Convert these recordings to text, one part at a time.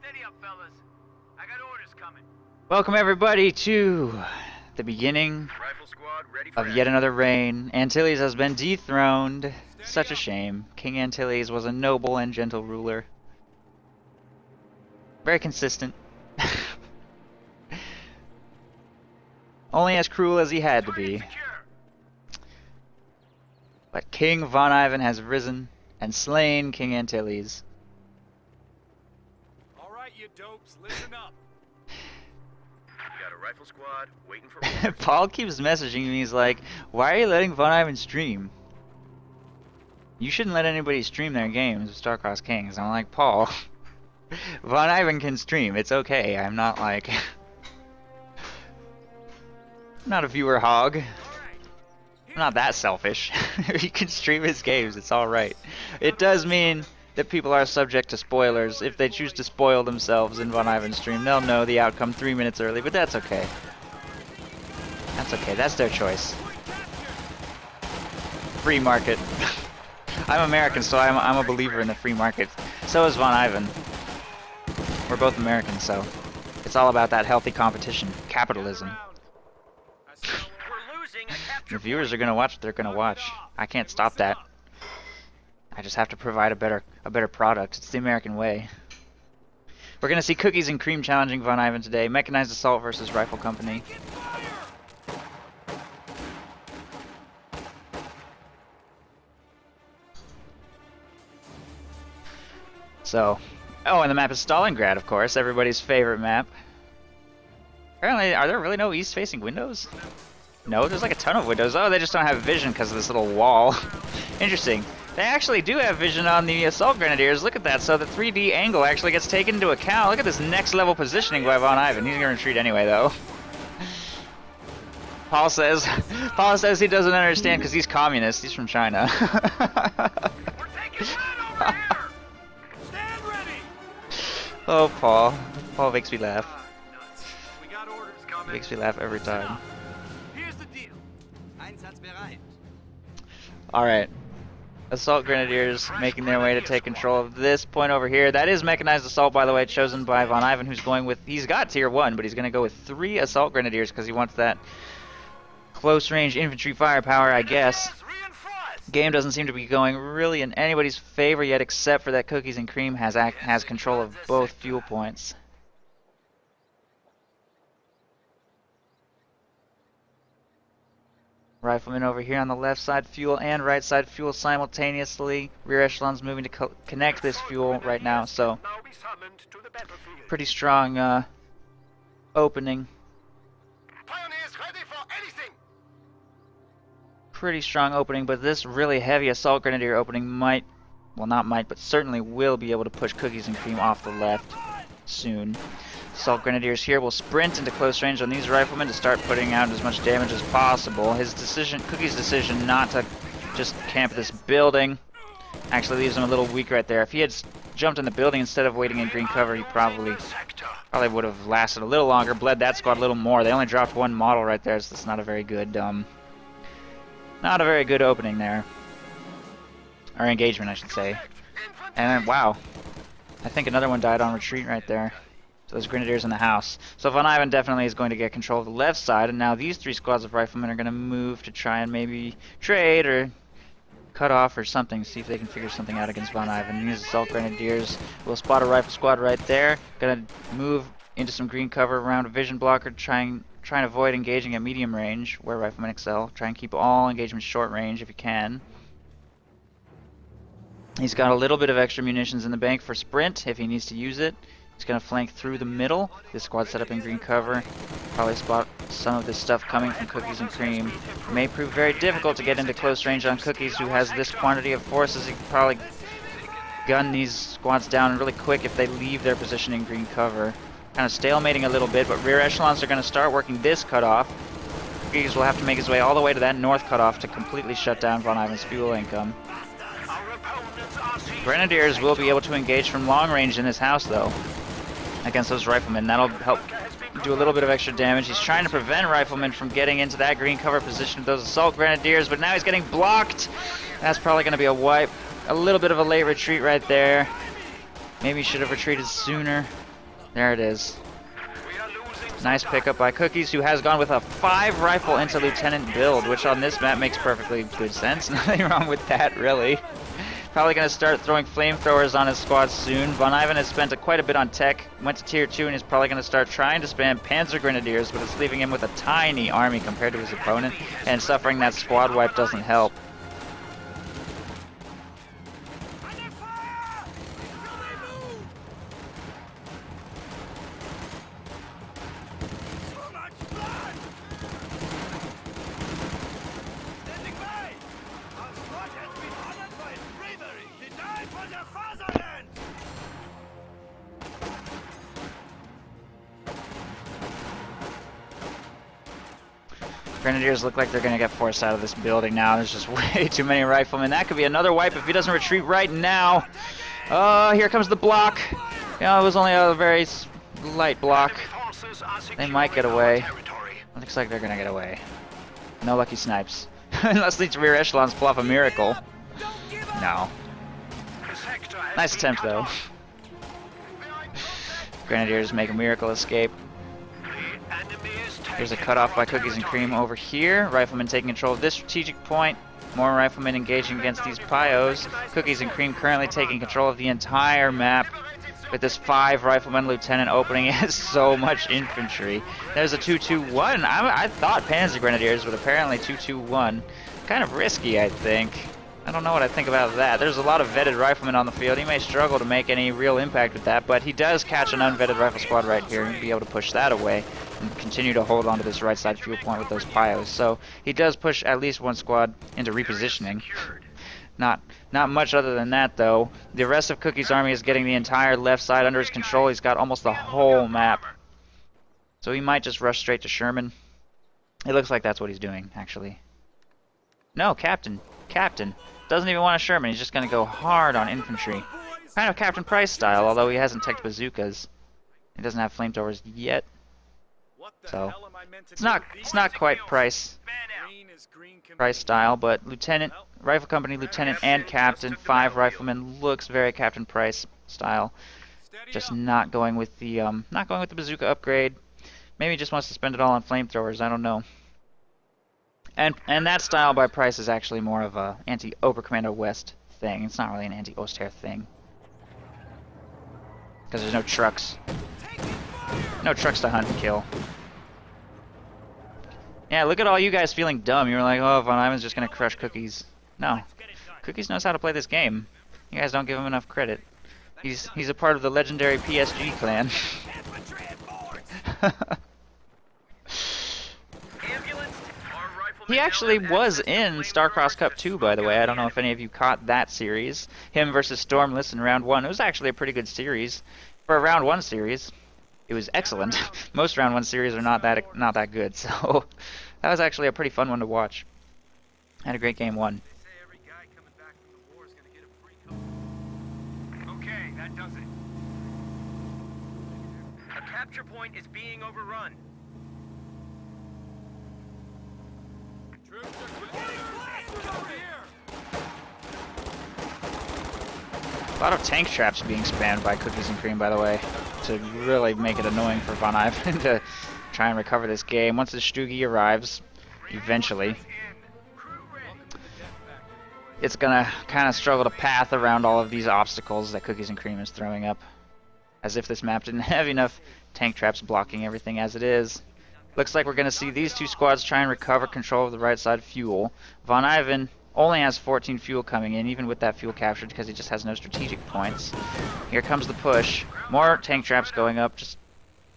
Steady up, fellas. I got orders coming. Welcome everybody to the beginning Rifle squad ready for of yet another reign. Antilles has been dethroned. Such a shame. King Antilles was a noble and gentle ruler. Very consistent. Only as cruel as he had to be. But King VonIvan has risen and slain King Antilles. Alright, you dopes, listen up. Got a rifle squad waiting for Paul keeps messaging me, he's like, why are you letting VonIvan stream? You shouldn't let anybody stream their games with Star-Crossed Kings. I'm like, Paul, VonIvan can stream, it's okay. I'm not like... I'm not a viewer hog. I'm not that selfish. He can stream his games, it's alright. It does mean that people are subject to spoilers. If they choose to spoil themselves in VonIvan's stream, they'll know the outcome 3 minutes early, but that's okay. That's okay, that's their choice. Free market. I'm American, so I'm a believer in the free market. So is VonIvan. We're both Americans, so it's all about that healthy competition. Capitalism. The viewers are gonna watch what they're gonna watch. I can't stop that. I just have to provide a better product. It's the American way. We're gonna see CookiezNCreem challenging VonIvan today. Mechanized Assault versus Rifle Company. So, oh, and the map is Stalingrad, of course, everybody's favorite map. Apparently, are there really no east-facing windows? No, there's like a ton of windows. Oh, they just don't have vision because of this little wall. Interesting. They actually do have vision on the Assault Grenadiers. Look at that. So the 3D angle actually gets taken into account. Look at this next level positioning by VonIvan. He's going to retreat anyway, though. Paul says he doesn't understand because he's communist. He's from China. We're taking land over here! Stand ready! Oh, Paul. Paul makes me laugh. We got orders coming. Makes me laugh every time. Here's the deal. Einsatzbereit. Alright. Assault Grenadiers making their way to take control of this point over here. That is Mechanized Assault, by the way, chosen by VonIvan, who's going with... He's got Tier 1, but he's going to go with 3 Assault Grenadiers because he wants that close-range infantry firepower, I guess. Game doesn't seem to be going really in anybody's favor yet, except for that CookiezNCreem has control of both fuel points. Riflemen over here on the left side fuel and right side fuel simultaneously. Rear echelons moving to connect this fuel right now, so pretty strong opening. Pretty strong opening, but this really heavy Assault Grenadier opening might, well not might, but certainly will be able to push CookiezNCreem off the left soon. Assault Grenadiers here will sprint into close range on these riflemen to start putting out as much damage as possible. His decision, Cookie's decision not to just camp this building actually leaves him a little weak right there. If he had jumped in the building instead of waiting in green cover, he probably would have lasted a little longer, bled that squad a little more. They only dropped one model right there, so that's not a very good opening there. Or engagement, I should say. And wow, I think another one died on retreat right there. So those Grenadiers in the house. So VonIvan definitely is going to get control of the left side, and now these 3 squads of riflemen are going to move to try and maybe trade or cut off or something, see if they can figure something out against VonIvan. These Assault Grenadiers will spot a rifle squad right there. Going to move into some green cover around a vision blocker, trying to avoid engaging at medium range, where riflemen excel. Try and keep all engagements short range if you can. He's got a little bit of extra munitions in the bank for sprint if he needs to use it. He's going to flank through the middle. This squad set up in green cover. Probably spot some of this stuff coming from CookiezNCreem. It may prove very difficult to get into close range on Cookies, who has this quantity of forces. He can probably gun these squads down really quick if they leave their position in green cover. Kind of stalemating a little bit, but rear echelons are going to start working this cutoff. Cookies will have to make his way all the way to that north cutoff to completely shut down VonIvan's fuel income. Grenadiers will be able to engage from long range in this house, though, against those riflemen. That'll help do a little bit of extra damage. He's trying to prevent riflemen from getting into that green cover position of those Assault Grenadiers, but now he's getting blocked. That's probably going to be a wipe. A little bit of a late retreat right there. Maybe he should have retreated sooner. There it is. We are losing some Nice time. pickup by Cookies, who has gone with a 5 rifle into Lieutenant build, which on this map makes perfectly good sense. Nothing wrong with that, really. Probably going to start throwing flamethrowers on his squad soon. VonIvan has spent quite a bit on tech, went to tier 2, and is probably going to start trying to spam Panzer Grenadiers, but it's leaving him with a tiny army compared to his opponent, and suffering that squad wipe doesn't help. Under fire! Till they move! So much blood! Standing by! Our squad has been honored by its bravery. They died for their fatherland! Grenadiers look like they're going to get forced out of this building now. There's just way too many riflemen. That could be another wipe if he doesn't retreat right now. Oh, here comes the block. Yeah, it was only a very light block. They might get away. It looks like they're going to get away. No lucky snipes. Unless these rear echelons pull off a miracle. No. Nice attempt, though. Grenadiers make a miracle escape. There's a cutoff by CookiezNCreem over here. Riflemen taking control of this strategic point. More riflemen engaging against these Pios. CookiezNCreem currently taking control of the entire map. With this 5 rifleman lieutenant opening, it has so much infantry. There's a 2-2-1. I thought Panzer Grenadiers, but apparently 2-2-1. Kind of risky, I think. I don't know what I think about that. There's a lot of vetted riflemen on the field. He may struggle to make any real impact with that, but he does catch an unvetted rifle squad right here and be able to push that away and continue to hold on to this right side fuel point with those Pios. So he does push at least one squad into repositioning. Not much other than that, though. The rest of Cookie's army is getting the entire left side under his control. He's got almost the whole map. So he might just rush straight to Sherman. It looks like that's what he's doing, actually. No, Captain. Captain. Doesn't even want a Sherman. He's just going to go hard on infantry. Kind of Captain Price style, although he hasn't teched bazookas. He doesn't have flamethrowers yet. So it's not quite Price style, but Lieutenant, Rifle Company Lieutenant and Captain, 5 riflemen, looks very Captain Price style. Just not going with the bazooka upgrade. Maybe he just wants to spend it all on flamethrowers. I don't know. And that style by Price is actually more of a anti-Oberkommando West thing. It's not really an anti-Osterheer thing. Because there's no trucks. No trucks to hunt and kill. Yeah, look at all you guys feeling dumb. You were like, oh, VonIvan's just going to crush Cookies. No. Cookies knows how to play this game. You guys don't give him enough credit. He's a part of the legendary PSG clan. He actually was in Starcross Cup 2, by the way. I don't know if any of you caught that series. Him versus Stormless in round 1. It was actually a pretty good series. For a round 1 series, it was excellent. Most round 1 series are not that good, so that was actually a pretty fun one to watch. Had a great game 1. Okay, that does it. A capture point is being overrun. A lot of tank traps being spammed by CookiezNCreem, by the way, to really make it annoying for VonIvan to try and recover this game. Once the Stuggy arrives, eventually, it's gonna kind of struggle to path around all of these obstacles that CookiezNCreem is throwing up. As if this map didn't have enough tank traps blocking everything as it is. Looks like we're going to see these two squads try and recover control of the right side fuel. VonIvan only has 14 fuel coming in, even with that fuel captured, because he just has no strategic points. Here comes the push. More tank traps going up just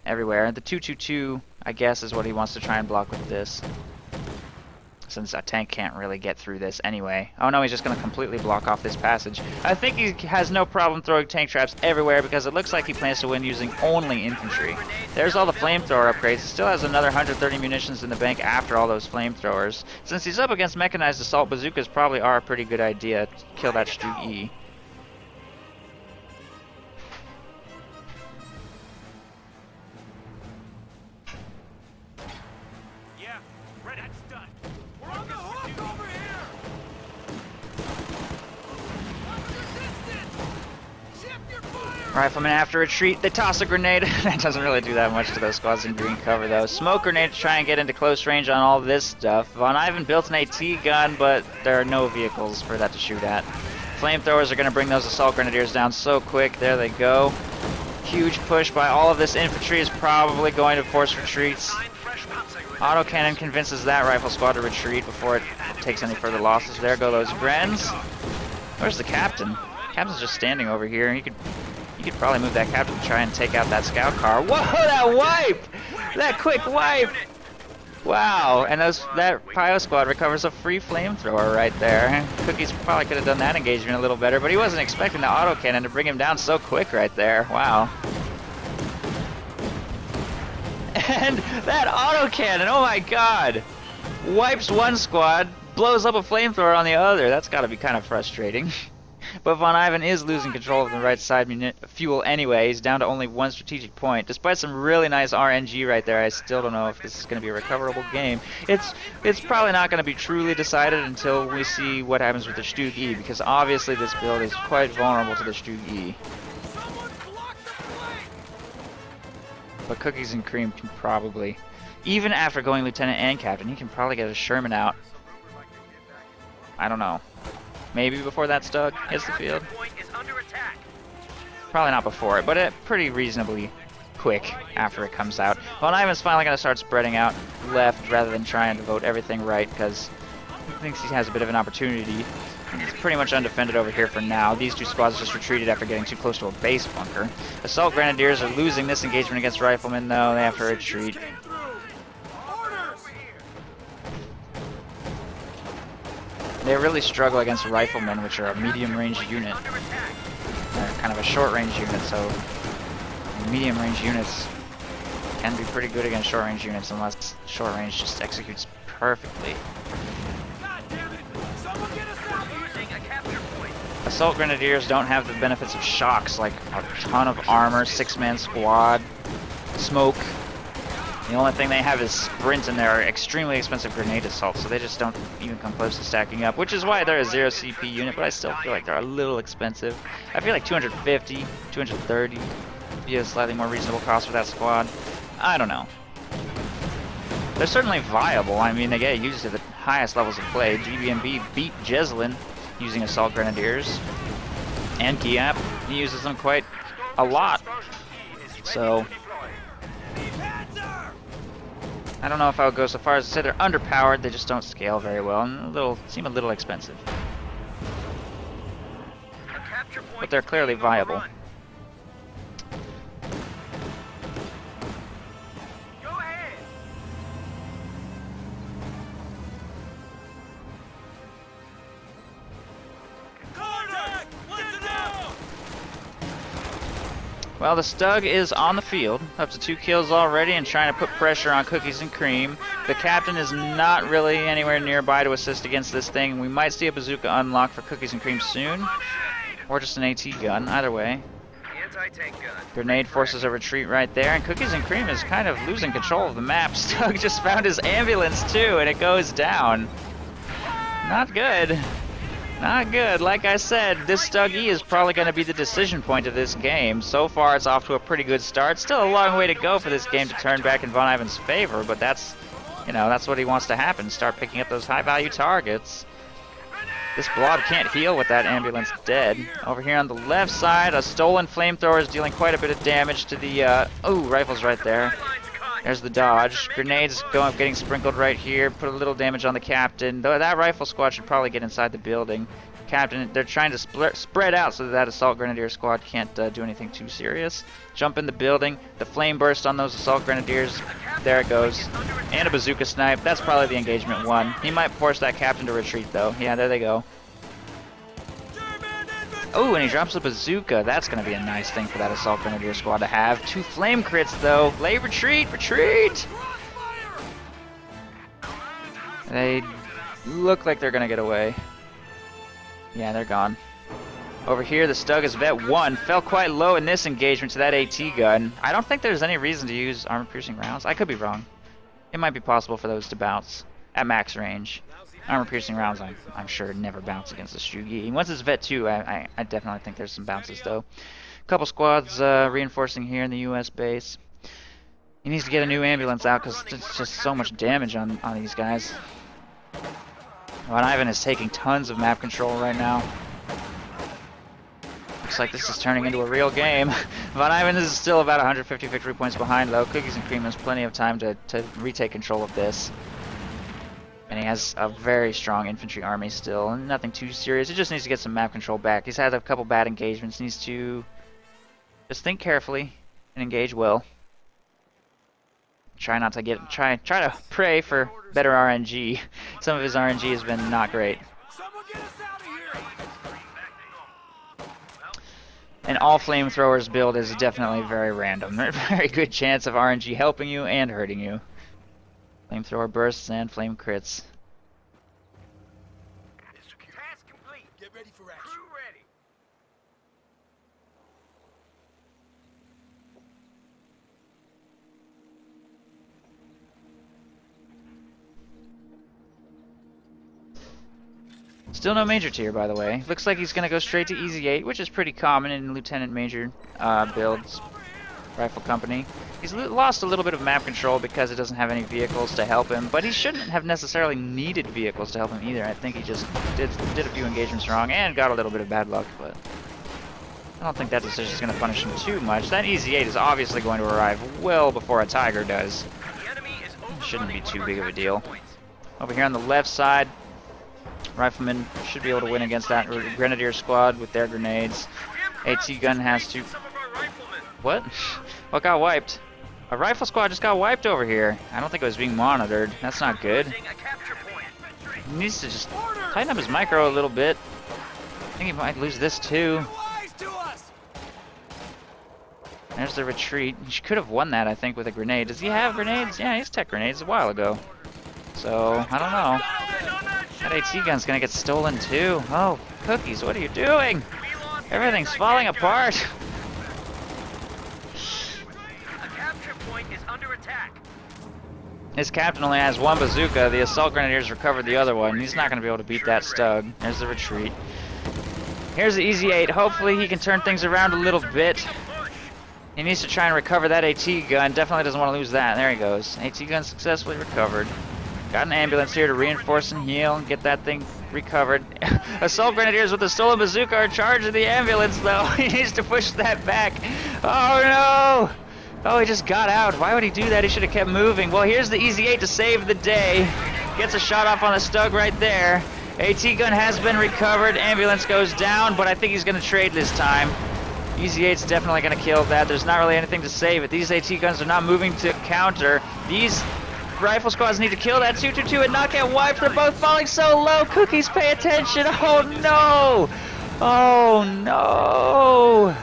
everywhere. The 222, I guess, is what he wants to try and block with this, since a tank can't really get through this anyway. Oh no, he's just going to completely block off this passage. I think he has no problem throwing tank traps everywhere because it looks like he plans to win using only infantry. There's all the flamethrower upgrades. He still has another 130 munitions in the bank after all those flamethrowers. Since he's up against mechanized assault, bazookas probably are a pretty good idea to kill that Stug-E. Rifleman after retreat, they toss a grenade. That doesn't really do that much to those squads in green cover though. Smoke grenade to try and get into close range on all this stuff. VonIvan built an AT gun, but there are no vehicles for that to shoot at. Flamethrowers are going to bring those assault grenadiers down so quick. There they go. Huge push by all of this infantry is probably going to force retreats. Autocannon convinces that rifle squad to retreat before it takes any further losses. There go those Grens. Where's the captain? Captain's just standing over here. You could probably move that captain to try and take out that scout car. Whoa, that wipe! That quick wipe! Wow, and that Pio squad recovers a free flamethrower right there. Cookies probably could have done that engagement a little better, but he wasn't expecting the autocannon to bring him down so quick right there. Wow. And that autocannon, oh my god! Wipes one squad, blows up a flamethrower on the other. That's gotta be kind of frustrating. But VonIvan is losing control of the right side fuel anyway. He's down to only one strategic point. Despite some really nice RNG right there, I still don't know if this is going to be a recoverable game. It's probably not going to be truly decided until we see what happens with the Stug E, because obviously this build is quite vulnerable to the Stug E. But CookiezNCreem can probably, even after going Lieutenant and Captain, he can probably get a Sherman out. I don't know. Maybe before that Stug hits the field. Probably not before it, but pretty reasonably quick after it comes out. VonIvan's finally going to start spreading out left rather than trying to vote everything right, because he thinks he has a bit of an opportunity. He's pretty much undefended over here for now. These two squads just retreated after getting too close to a base bunker. Assault Grenadiers are losing this engagement against Riflemen, though. They have to retreat. They really struggle against Riflemen, which are a medium-range unit. They're kind of a short-range unit, so medium-range units can be pretty good against short-range units unless short-range just executes perfectly. Assault Grenadiers don't have the benefits of shocks, like a ton of armor, 6-man squad, smoke. The only thing they have is sprint, and they're extremely expensive grenade assaults, so they just don't even come close to stacking up, which is why they're a 0 CP unit, but I still feel like they're a little expensive. I feel like 250, 230 would be a slightly more reasonable cost for that squad. I don't know. They're certainly viable. I mean, they get used at the highest levels of play. GBMB beat Jeslin using Assault Grenadiers, and Giap, he uses them quite a lot. So I don't know if I would go so far as to say they're underpowered. They just don't scale very well and seem a little expensive. But they're clearly viable. Well, the Stug is on the field, up to 2 kills already and trying to put pressure on CookiezNCreem. The captain is not really anywhere nearby to assist against this thing. We might see a bazooka unlock for CookiezNCreem soon, or just an AT gun, either way. Grenade forces a retreat right there, and CookiezNCreem is kind of losing control of the map. Stug just found his ambulance too, and it goes down. Not good. Not good. Like I said, this Stug E is probably going to be the decision point of this game. So far, it's off to a pretty good start. Still a long way to go for this game to turn back in VonIvan's favor, but that's, you know, that's what he wants to happen. Start picking up those high-value targets. This blob can't heal with that ambulance dead. Over here on the left side, a stolen flamethrower is dealing quite a bit of damage to the, rifles right there. There's the dodge. Grenades getting sprinkled right here. Put a little damage on the captain. Though that rifle squad should probably get inside the building. Captain, they're trying to spread out so that assault grenadier squad can't do anything too serious. Jump in the building. The flame burst on those assault grenadiers. There it goes. And a bazooka snipe. That's probably the engagement one. He might force that captain to retreat though. Yeah, there they go. Oh, and he drops a bazooka. That's going to be a nice thing for that assault grenadier squad to have. 2 flame crits though. Lay retreat, retreat! They look like they're going to get away. Yeah, they're gone. Over here, the Stug is vet 1. Fell quite low in this engagement to that AT gun. I don't think there's any reason to use armor-piercing rounds. I could be wrong. It might be possible for those to bounce at max range. Armor-piercing rounds, I'm sure, never bounce against the Stug E. Once it's vet 2, I definitely think there's some bounces, though. couple squads reinforcing here in the U.S. base. He needs to get a new ambulance out because it's just so much damage on these guys. VonIvan is taking tons of map control right now. Looks like this is turning into a real game. VonIvan is still about 150 victory points behind, though. CookiezNCreem has plenty of time to retake control of this. And he has a very strong infantry army still. Nothing too serious. He just needs to get some map control back. He's had a couple bad engagements. Needs to just think carefully and engage well. Try not to get try to pray for better RNG. Some of his RNG has been not great. An all flamethrowers build is definitely very random. There's a very good chance of RNG helping you and hurting you. Flamethrower bursts and flame crits. Task complete. Get ready for action. Crew ready. Still no major tier, by the way. Looks like he's going to go straight to Easy 8, which is pretty common in Lieutenant Major builds. Rifle Company. He's lost a little bit of map control because it doesn't have any vehicles to help him, but he shouldn't have necessarily needed vehicles to help him either. I think he just did a few engagements wrong and got a little bit of bad luck, but I don't think that decision is going to punish him too much. That Easy 8 is obviously going to arrive well before a Tiger does. Shouldn't be too big of a deal. Over here on the left side, Riflemen should be able to win against that Grenadier squad with their grenades. AT gun has to... What? What got wiped? A rifle squad just got wiped over here. I don't think it was being monitored. That's not good. He needs to just tighten up his micro a little bit. I think he might lose this too. There's the retreat. He could have won that, I think, with a grenade. Does he have grenades? Yeah, he's tech grenades a while ago. So, I don't know. That AT gun's gonna get stolen too. Oh, Cookies, what are you doing? Everything's falling apart. His captain only has one bazooka. The assault grenadiers recovered the other one. He's not going to be able to beat that Stug. There's the retreat. Here's the Easy 8. Hopefully he can turn things around a little bit. He needs to try and recover that AT gun. Definitely doesn't want to lose that. There he goes. AT gun successfully recovered. Got an ambulance here to reinforce and heal and get that thing recovered. Assault grenadiers with the stolen bazooka are charging the ambulance, though. He needs to push that back. Oh no! Oh, he just got out. Why would he do that? He should have kept moving. Well, here's the Easy 8 to save the day. Gets a shot off on the Stug right there. AT gun has been recovered. Ambulance goes down, but I think he's going to trade this time. Easy 8's definitely going to kill that. There's not really anything to save it. These AT guns are not moving to counter. These rifle squads need to kill that 222 and not get wiped. They're both falling so low. Cookies, pay attention. Oh, no. Oh, no.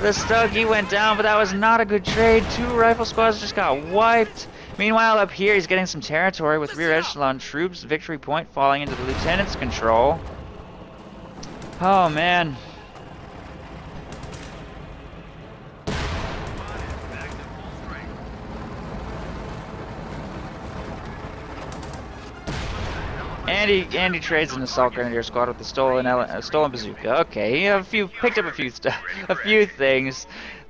The Stuggy went down, but that was not a good trade. Two rifle squads just got wiped. Meanwhile, up here, he's getting some territory with rear echelon troops. Victory point falling into the lieutenant's control. Oh, man. And he trades an assault grenadier squad with the stolen bazooka. Okay, he picked up a few things.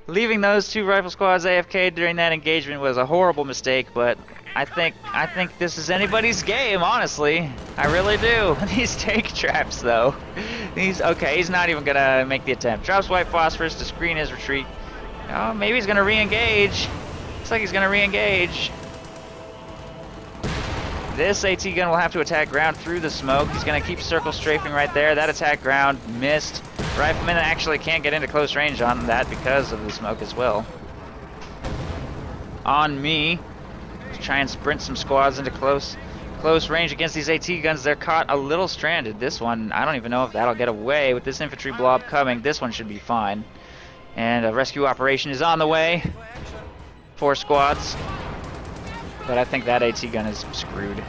Leaving those two rifle squads AFK during that engagement was a horrible mistake, but I think this is anybody's game, honestly. I really do. These tank traps, though. He's not even gonna make the attempt. Drops white phosphorus to screen his retreat. Oh, maybe he's gonna re-engage. Looks like he's gonna re-engage. This AT gun will have to attack ground through the smoke. He's going to keep circle strafing right there. That attack ground missed. Rifleman actually can't get into close range on that because of the smoke as well. On me. Let's try and sprint some squads into close range against these AT guns. They're caught a little stranded. This one, I don't even know if that'll get away. With this infantry blob coming, this one should be fine. And a rescue operation is on the way. 4 squads. But I think that AT gun is screwed.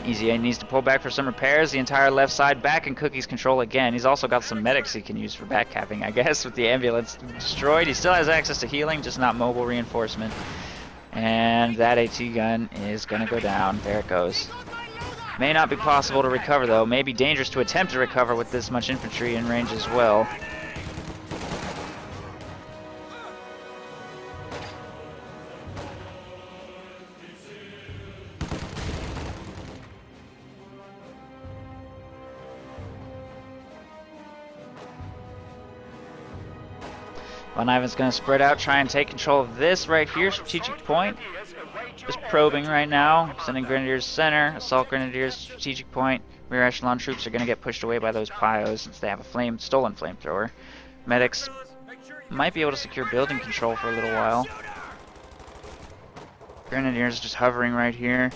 Easy 8 needs to pull back for some repairs. The entire left side back in Cookie's control again. He's also got some medics he can use for back capping, I guess, with the ambulance destroyed. He still has access to healing, just not mobile reinforcement. And that AT gun is going to go down. There it goes. May not be possible to recover, though. May be dangerous to attempt to recover with this much infantry in range as well. VonIvan's going to spread out, try and take control of this right here, strategic point. Just probing right now, sending Grenadiers center, Assault Grenadiers, strategic point. Rear echelon troops are going to get pushed away by those Pyos since they have a stolen flamethrower. Medics might be able to secure building control for a little while. Grenadiers just hovering right here.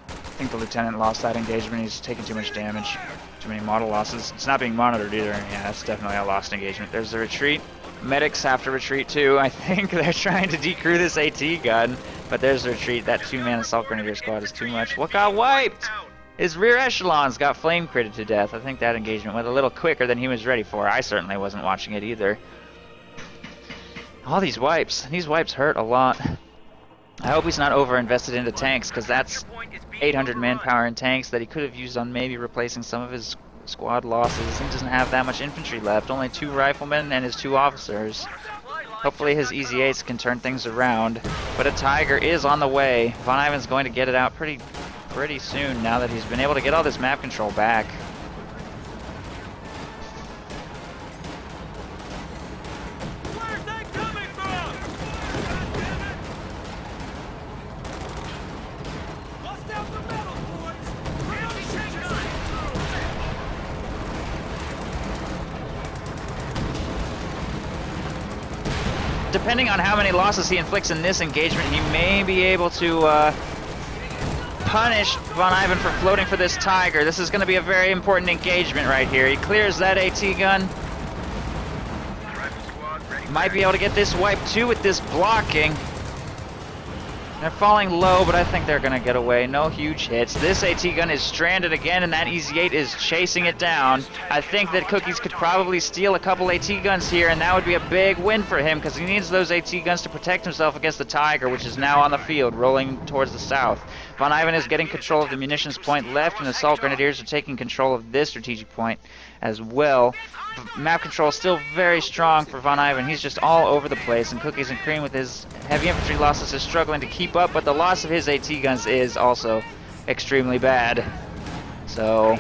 I think the lieutenant lost that engagement. He's taking too much damage. Too many model losses. It's not being monitored either. Yeah, that's definitely a lost engagement. There's the retreat. Medics have to retreat too. I think they're trying to decrew this AT gun. But there's the retreat. That 2-man Assault Grenadier squad is too much. What got wiped? His rear echelons got flame critted to death. I think that engagement went a little quicker than he was ready for. I certainly wasn't watching it either. All these wipes. These wipes hurt a lot. I hope he's not over-invested into tanks, because that's 800 manpower in tanks that he could have used on maybe replacing some of his squad losses. He doesn't have that much infantry left, only 2 riflemen and his 2 officers. Hopefully his Easy 8s can turn things around. But a Tiger is on the way. VonIvan's going to get it out pretty soon now that he's been able to get all this map control back. Where's that coming from? Bust out the metal, boys! Bring on the Depending on how many losses he inflicts in this engagement, he may be able to punish VonIvan for floating for this Tiger. This is going to be a very important engagement right here. He clears that AT gun. Might be able to get this wipe too with this blocking. They're falling low, but I think they're going to get away. No huge hits. This AT gun is stranded again, and that Easy 8 is chasing it down. I think that Cookies could probably steal a couple AT guns here, and that would be a big win for him, because he needs those AT guns to protect himself against the Tiger, which is now on the field, rolling towards the south. VonIvan is getting control of the munitions point left, and the Assault Grenadiers are taking control of this strategic point as well. Map control still very strong for VonIvan. He's just all over the place, and CookiezNCreem with his heavy infantry losses is struggling to keep up, but the loss of his AT guns is also extremely bad. So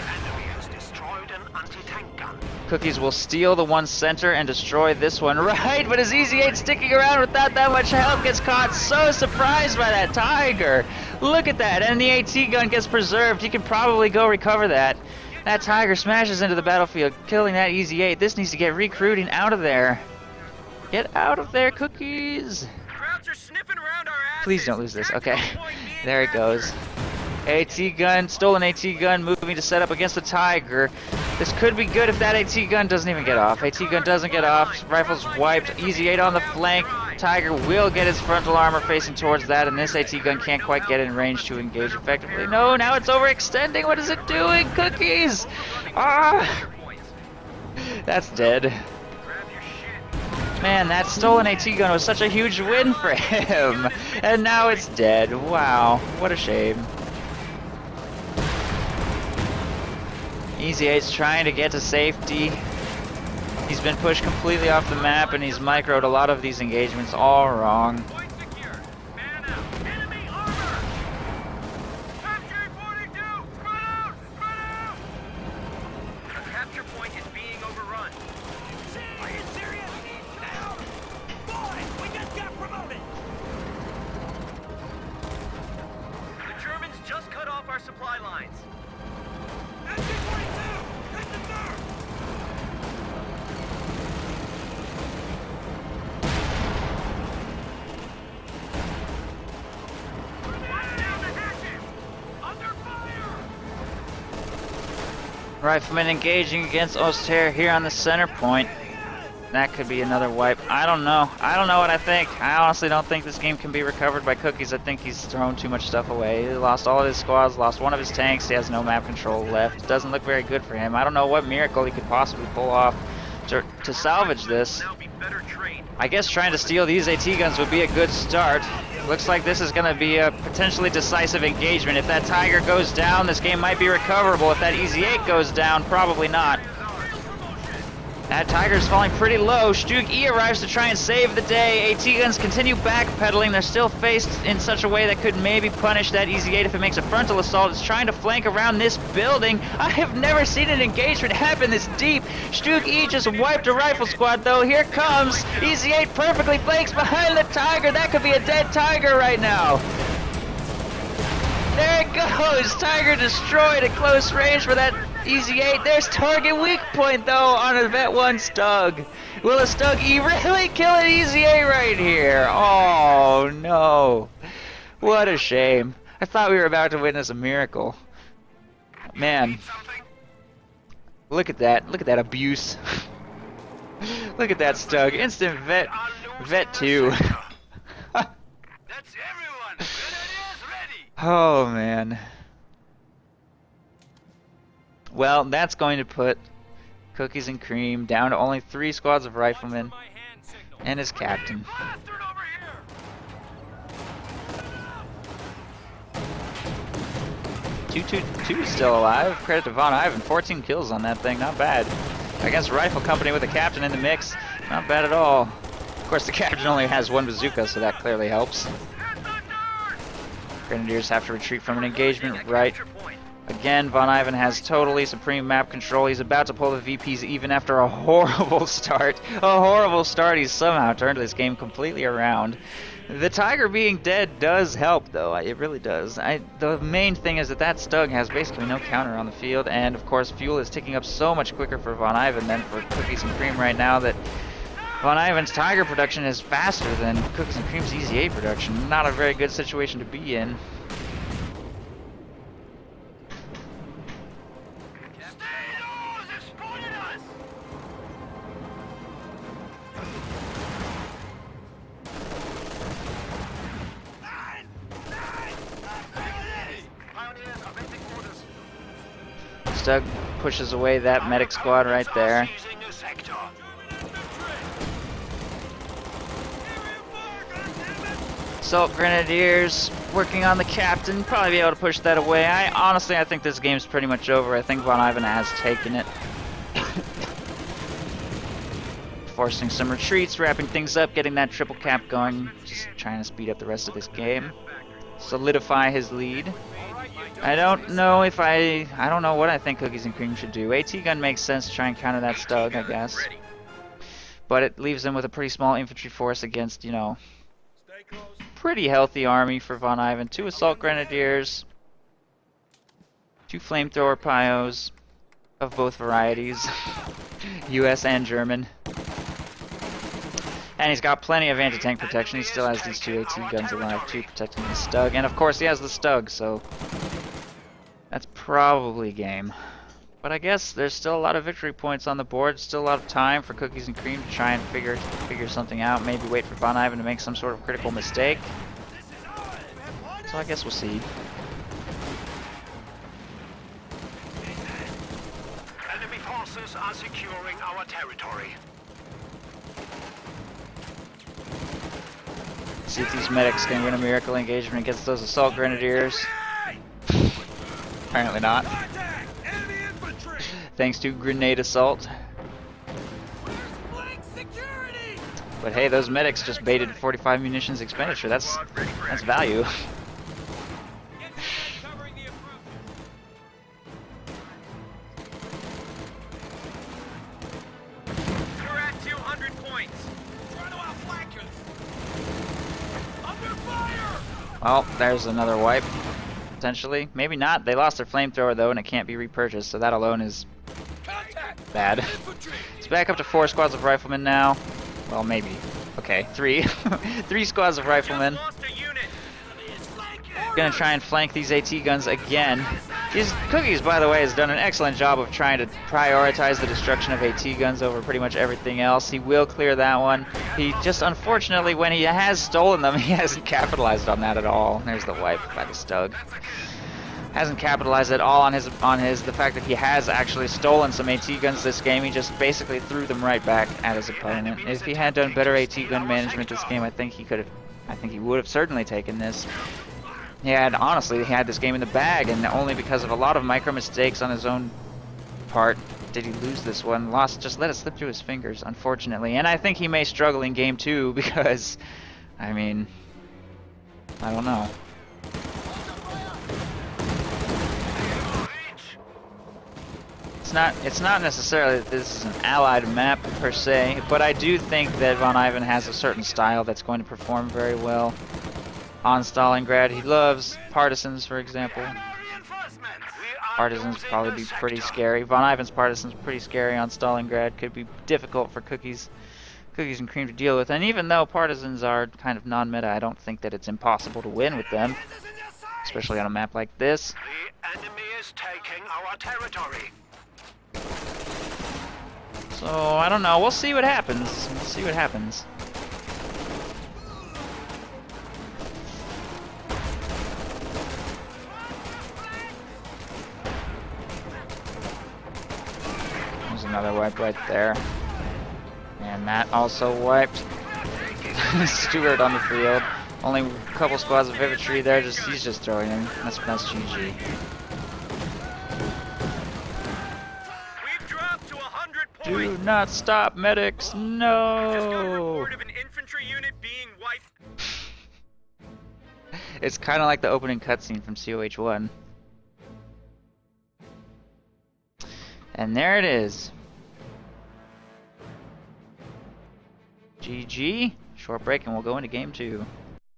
Cookies will steal the one center and destroy this one, right? But his Easy 8 sticking around without that much help gets caught. So surprised by that Tiger. Look at that, and the AT gun gets preserved. He can probably go recover that. That Tiger smashes into the battlefield, killing that Easy 8. This needs to get recruiting out of there. Get out of there, Cookies. Please don't lose this. Okay, there it goes. AT gun, stolen AT gun, moving to set up against the Tiger. This could be good if that AT gun doesn't even get off. AT gun doesn't get off. Rifle's wiped. Easy 8 on the flank. Tiger will get his frontal armor facing towards that, and this AT gun can't quite get in range to engage effectively. No, now it's overextending. What is it doing, Cookies? Ah! That's dead. Man, that stolen AT gun was such a huge win for him. And now it's dead. Wow, what a shame. Easy 8's trying to get to safety. He's been pushed completely off the map, and he's microed a lot of these engagements all wrong. Supply lines. Riflemen engaging against Oster here on the center point. That could be another wipe. I don't know. I don't know what I think. I honestly don't think this game can be recovered by Cookies. I think he's thrown too much stuff away. He lost all of his squads, lost one of his tanks. He has no map control left. Doesn't look very good for him. I don't know what miracle he could possibly pull off to salvage this. I guess trying to steal these AT guns would be a good start. Looks like this is going to be a potentially decisive engagement. If that Tiger goes down, this game might be recoverable. If that Easy 8 goes down, probably not. That Tiger's falling pretty low. Stug E arrives to try and save the day. AT guns continue backpedaling. They're still faced in such a way that could maybe punish that Easy 8 if it makes a frontal assault. It's trying to flank around this building. I have never seen an engagement happen this deep. Stug E just wiped a rifle squad though. Here comes Easy 8 perfectly flanks behind the Tiger. That could be a dead Tiger right now. There it goes. Tiger destroyed at close range for that Easy 8. There's target weak point though on a Vet 1 Stug. Will a Stug E really kill an Easy 8 right here? Oh no. What a shame. I thought we were about to witness a miracle. Man. Look at that. Look at that abuse. Look at that Stug. Instant Vet 2. Oh man. Well, that's going to put CookiezNCreem down to only 3 squads of riflemen and his captain. Two still alive. Credit to VonIvan. 14 kills on that thing. Not bad. Against a rifle company with a captain in the mix. Not bad at all. Of course, the captain only has 1 bazooka, so that clearly helps. Grenadiers have to retreat from an engagement right. Again, VonIvan has totally supreme map control. He's about to pull the VPs even after a horrible start. A horrible start. He's somehow turned this game completely around. The Tiger being dead does help, though. It really does. The main thing is that Stug has basically no counter on the field, and of course, fuel is ticking up so much quicker for VonIvan than for CookiezNCreem right now that VonIvan's Tiger production is faster than CookiezNCreem's Easy 8 production. Not a very good situation to be in. Stug pushes away that medic squad right there. Assault Grenadiers working on the captain, probably be able to push that away. I think this game's pretty much over. I think VonIvan has taken it. Forcing some retreats, wrapping things up, getting that triple cap going, just trying to speed up the rest of this game. Solidify his lead. I don't know what I think CookiezNCreem should do. AT gun makes sense to try and counter that Stug, I guess. But it leaves them with a pretty small infantry force against, you know, pretty healthy army for VonIvan. 2 Assault Grenadiers, 2 Flamethrower Pyos of both varieties, US and German. And he's got plenty of anti-tank protection. He still has these 2 AT guns alive too, protecting the Stug. And of course he has the Stug, so that's probably game. But I guess there's still a lot of victory points on the board. Still a lot of time for CookiezNCreem to try and figure something out. Maybe wait for VonIvan to make some sort of critical mistake. So I guess we'll see. Enemy forces are securing our territory. See if these medics can win a miracle engagement against those Assault Grenadiers. Apparently not. Thanks to grenade assault. But hey, those medics just baited 45 munitions expenditure. That's value. Well, there's another wipe. Potentially. Maybe not. They lost their flamethrower though, and it can't be repurchased, so that alone is bad. It's back up to 4 squads of riflemen now. Well, maybe. Okay, 3. 3 squads of riflemen. Gonna try and flank these AT guns again. Cookies, by the way, has done an excellent job of trying to prioritize the destruction of AT guns over pretty much everything else. He will clear that one. He just, unfortunately, when he has stolen them, he hasn't capitalized on that at all. There's the wipe by the Stug. Hasn't capitalized at all on the fact that he has actually stolen some AT guns this game. He just basically threw them right back at his opponent. If he had done better AT gun management this game, I think he would have certainly taken this. He had this game in the bag, and only because of a lot of micro mistakes on his own part did he lose this one? Just let it slip through his fingers, unfortunately. And I think he may struggle in game 2 because, I mean, I don't know. It's not necessarily that this is an allied map per se, but I do think that VonIvan has a certain style that's going to perform very well on Stalingrad. He loves partisans, for example. Partisans probably be pretty scary. VonIvan's partisans pretty scary on Stalingrad. Could be difficult for CookiezNCreem to deal with. And even though partisans are kind of non-meta, I don't think that it's impossible to win with them, especially on a map like this. The enemy is taking our territory. So I don't know. We'll see what happens. We'll see what happens. There's another wipe right there. And Matt also wiped. Stewart on the field. Only a couple squads of infantry there. He's just throwing him. That's GG. We've dropped to 100 points. Do not stop, medics. No. Just got a report of an infantry unit being wiped. It's kind of like the opening cutscene from COH1. And there it is. GG. Short break and we'll go into game 2.